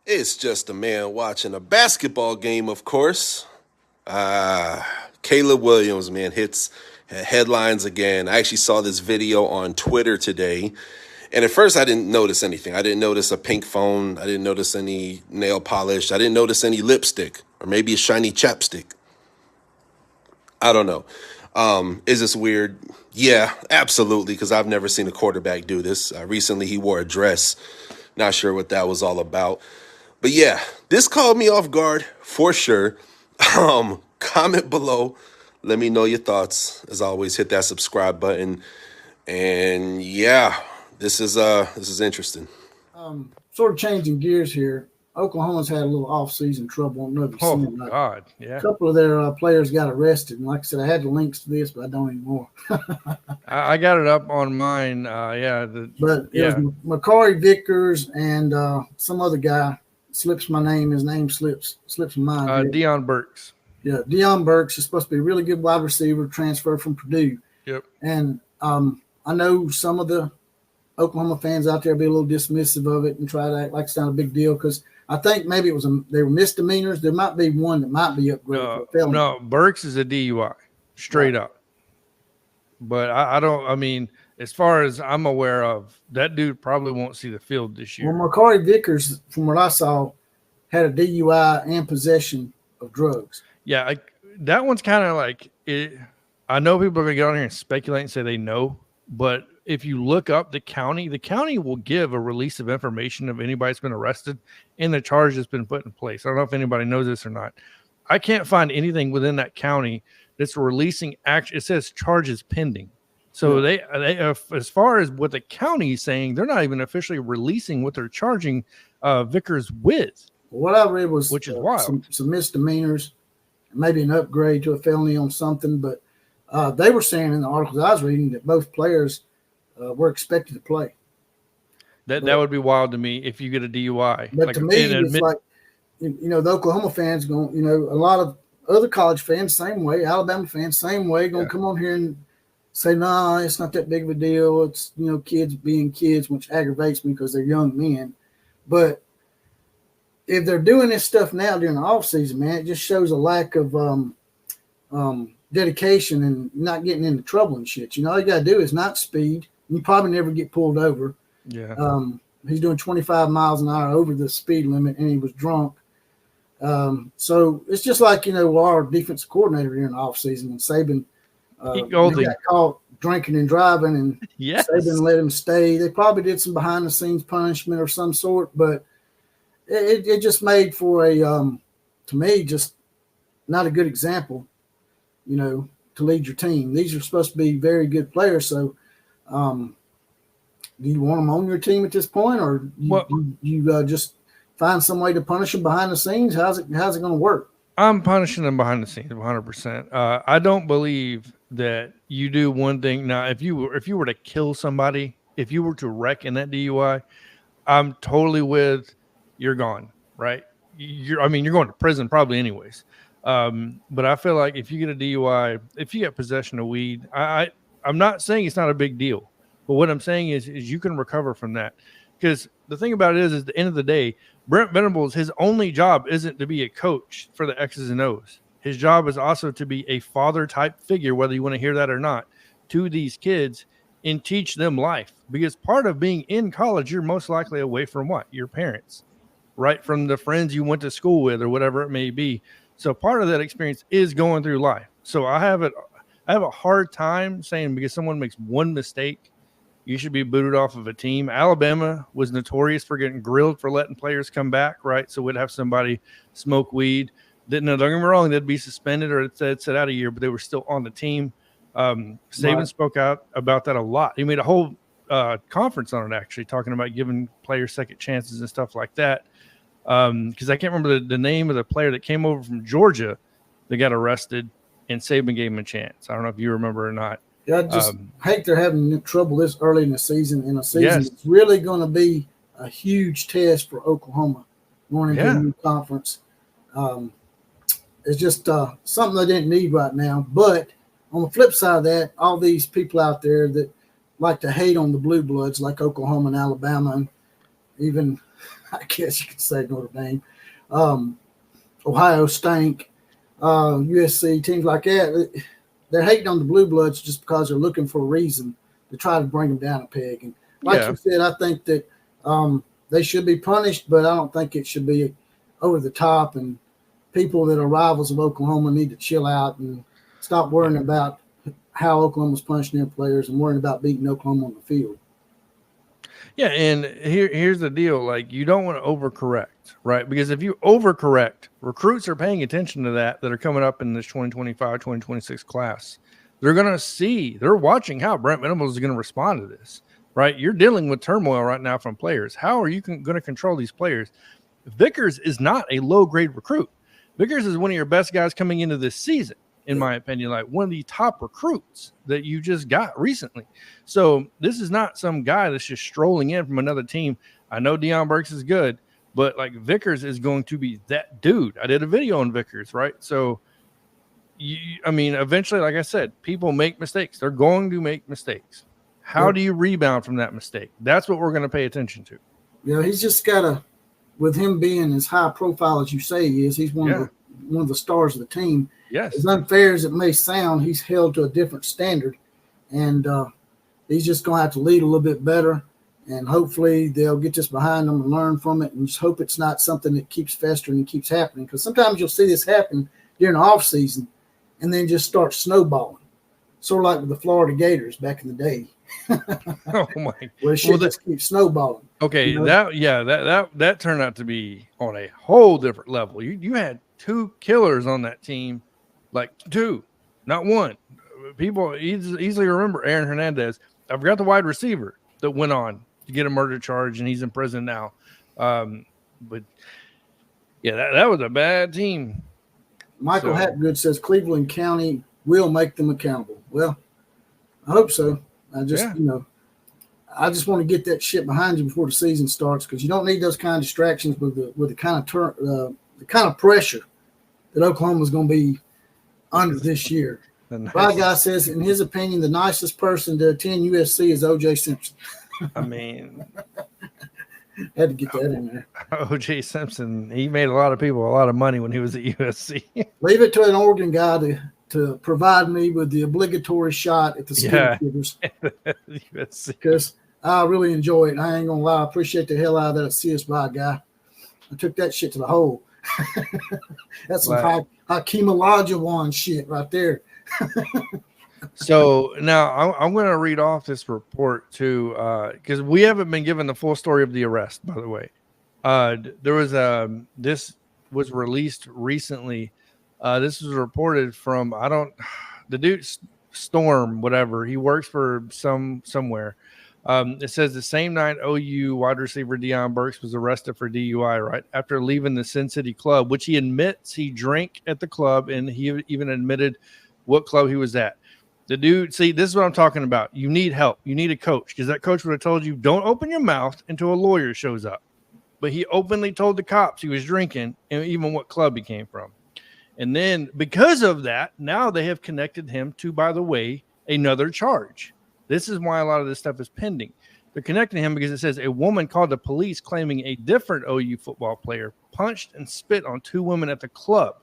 It's just a man watching a basketball game, of course. Caleb Williams, man, hits headlines again. I actually saw this video on Twitter today. And at first, I didn't notice anything. I didn't notice a pink phone. I didn't notice any nail polish. I didn't notice any lipstick or maybe a shiny chapstick. I don't know. Is this weird? Yeah, absolutely, because I've never seen a quarterback do this. Recently, he wore a dress. Not sure what that was all about. But yeah, this called me off guard for sure. Comment below. Let me know your thoughts. As always, hit that subscribe button. And yeah, this is interesting. Sort of changing gears here. Oklahoma's had a little off-season trouble. I don't know if you've seen it. God, yeah. A couple of their players got arrested. And like I said, I had the links to this, but I don't anymore. I got it up on mine. But it was Makari Vickers and some other guy. Slips my name. His name slips my mind. Deion Burkes. Yeah, Deion Burkes is supposed to be a really good wide receiver, transfer from Purdue. Yep. And I know some of the Oklahoma fans out there be a little dismissive of it and try to act like it's not a big deal because I think maybe they were misdemeanors. There might be one that might be upgraded. No, Burkes is a DUI, straight up. But I mean, as far as I'm aware of, that dude probably won't see the field this year. Well, Makari Vickers, from what I saw, had a DUI and possession of drugs. Yeah, that one's kind of like it. I know people are going to get on here and speculate and say they know, but if you look up the county will give a release of information of anybody that's been arrested and the charge that's been put in place. I don't know if anybody knows this or not. I can't find anything within that county that's releasing action. It says charges pending. So they as far as what the county is saying, they're not even officially releasing what they're charging Vickers with. What I read was which is wild. Some misdemeanors, maybe an upgrade to a felony on something, but they were saying in the articles I was reading that both players were expected to play. That would be wild to me if you get a DUI. But to me, it's like, the Oklahoma fans going, a lot of other college fans, same way, Alabama fans, same way, going to come on here and say, nah, it's not that big of a deal. It's, kids being kids, which aggravates me because they're young men. But if they're doing this stuff now during the off season, man, it just shows a lack of dedication and not getting into trouble and shit. All you got to do is not speed. You probably never get pulled over. Yeah. He's doing 25 miles an hour over the speed limit, and he was drunk. So it's just like, our defensive coordinator during the offseason, and Saban got caught drinking and driving, and Saban let him stay. They probably did some behind-the-scenes punishment of some sort, but it just made for a, to me, just not a good example, to lead your team. These are supposed to be very good players, so do you want them on your team at this point, or you just find some way to punish them behind the scenes? How's it going to work? I'm punishing them behind the scenes 100%. I don't believe that you do one thing. Now, if you were to kill somebody, if you were to wreck in that DUI, I'm totally with you're gone, right? You're going to prison probably anyways. But I feel like if you get a DUI, if you get possession of weed, I'm not saying it's not a big deal. But what I'm saying is you can recover from that. Because the thing about it is at the end of the day, Brent Venables, his only job isn't to be a coach for the X's and O's. His job is also to be a father-type figure, whether you want to hear that or not, to these kids and teach them life. Because part of being in college, you're most likely away from what? Your parents, right? From the friends you went to school with or whatever it may be. So part of that experience is going through life. So I have a hard time saying because someone makes one mistake, you should be booted off of a team. Alabama was notorious for getting grilled for letting players come back, right? So we'd have somebody smoke weed. Don't get me wrong, they'd be suspended or it set out a year, but they were still on the team. Saban spoke out about that a lot. He made a whole conference on it, actually, talking about giving players second chances and stuff like that. Because I can't remember the name of the player that came over from Georgia that got arrested, and Saban gave him a chance. I don't know if you remember or not. Yeah, I just hate they're having trouble this early in the season. In a season it's really going to be a huge test for Oklahoma going into a new conference. It's just something they didn't need right now. But on the flip side of that, all these people out there that like to hate on the blue bloods like Oklahoma and Alabama and even I guess you could say Notre Dame, Ohio stank, USC, teams like that. They're hating on the Blue Bloods just because they're looking for a reason to try to bring them down a peg. And like you said, I think that they should be punished, but I don't think it should be over the top. And people that are rivals of Oklahoma need to chill out and stop worrying about how Oklahoma's punishing their players and worrying about beating Oklahoma on the field. Yeah, and here's the deal. Like, you don't want to overcorrect, right? Because if you overcorrect, recruits are paying attention to that are coming up in this 2025, 2026 class. They're going to see, they're watching how Brent Venables is going to respond to this, right? You're dealing with turmoil right now from players. How are you going to control these players? Vickers is not a low-grade recruit. Vickers is one of your best guys coming into this season, in my opinion, like one of the top recruits that you just got recently. So this is not some guy that's just strolling in from another team. I know Deion Burkes is good, but like Vickers is going to be that dude. I did a video on Vickers, right? So, eventually, like I said, people make mistakes. They're going to make mistakes. How do you rebound from that mistake? That's what we're going to pay attention to. Yeah, he's just got to, with him being as high profile as you say he is, he's one of the stars of the team. Yes. As unfair as it may sound, he's held to a different standard, and he's just going to have to lead a little bit better, and hopefully they'll get this behind them and learn from it, and just hope it's not something that keeps festering and keeps happening, because sometimes you'll see this happen during the off season and then just start snowballing, sort of like with the Florida Gators back in the day. Oh my! Where shit just keeps snowballing. Okay, you know? that turned out to be on a whole different level. You had two killers on that team. Like two, not one. People easily remember Aaron Hernandez. I forgot the wide receiver that went on to get a murder charge, and he's in prison now. But yeah, that was a bad team. Michael Hatgood says Cleveland County will make them accountable. Well, I hope so. I just want to get that shit behind you before the season starts, because you don't need those kind of distractions with the kind of pressure that Oklahoma's going to be under this year. My guy says, in his opinion, the nicest person to attend USC is O.J. Simpson. I mean, had to get that in there. O.J. Simpson, he made a lot of people a lot of money when he was at USC. Leave it to an Oregon guy to provide me with the obligatory shot at the Skin Figures. Because I really enjoy it. I ain't going to lie. I appreciate the hell out of that CSY guy. I took that shit to the hole. That's some Hakeem Olajuwon shit right there. So now I'm going to read off this report too, because we haven't been given the full story of the arrest, by the way. There was this was released recently. This was reported from the dude Storm, whatever. He works for somewhere. It says the same night OU wide receiver Deion Burkes was arrested for DUI right after leaving the Sin City club, which he admits he drank at the club, and he even admitted what club he was at. The dude, see, this is what I'm talking about. You need help. You need a coach, because that coach would have told you, don't open your mouth until a lawyer shows up. But he openly told the cops he was drinking and even what club he came from. And then because of that, now they have connected him to, by the way, another charge. This is why a lot of this stuff is pending. They're connecting him because it says a woman called the police claiming a different OU football player punched and spit on two women at the club.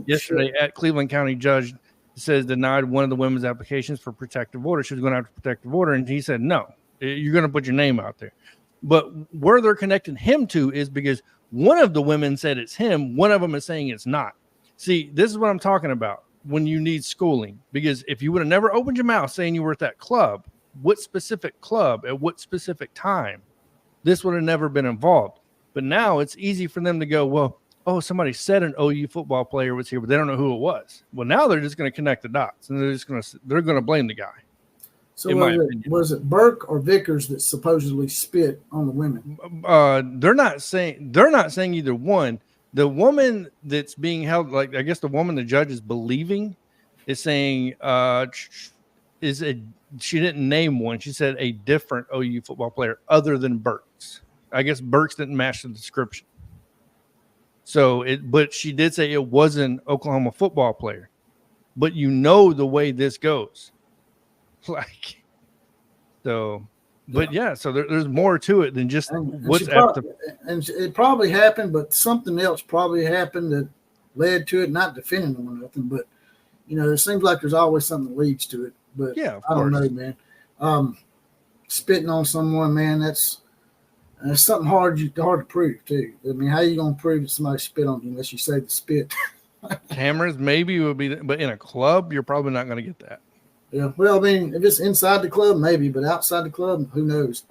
Yesterday at Cleveland County judge says denied one of the women's applications for protective order. She was going after protective order, and he said, no, you're going to put your name out there. But where they're connecting him to is because one of the women said it's him. One of them is saying it's not. See, this is what I'm talking about when you need schooling, because if you would have never opened your mouth saying you were at that club, what specific club at what specific time, this would have never been involved. But now it's easy for them to go, well, oh, somebody said an OU football player was here, but they don't know who it was. Well, now they're just going to connect the dots, and they're going to blame the guy. So was it Burke or Vickers that supposedly spit on the women? They're not saying either one. The woman that's being held, like I guess the woman the judge is believing, is saying she didn't name one. She said a different OU football player other than Burkes. I guess Burkes didn't match the description. But she did say it was an Oklahoma football player. But you know the way this goes. But yeah, so there's more to it than just and what's after. And it probably happened, but something else probably happened that led to it. Not defending them or nothing, but it seems like there's always something that leads to it. But yeah, I don't know, man. Spitting on someone, man, that's something hard to prove too. I mean, how you gonna prove that somebody spit on you unless you say the spit? Cameras maybe would be, but in a club, you're probably not going to get that. Yeah, well, I mean, if it's inside the club, maybe, but outside the club, who knows?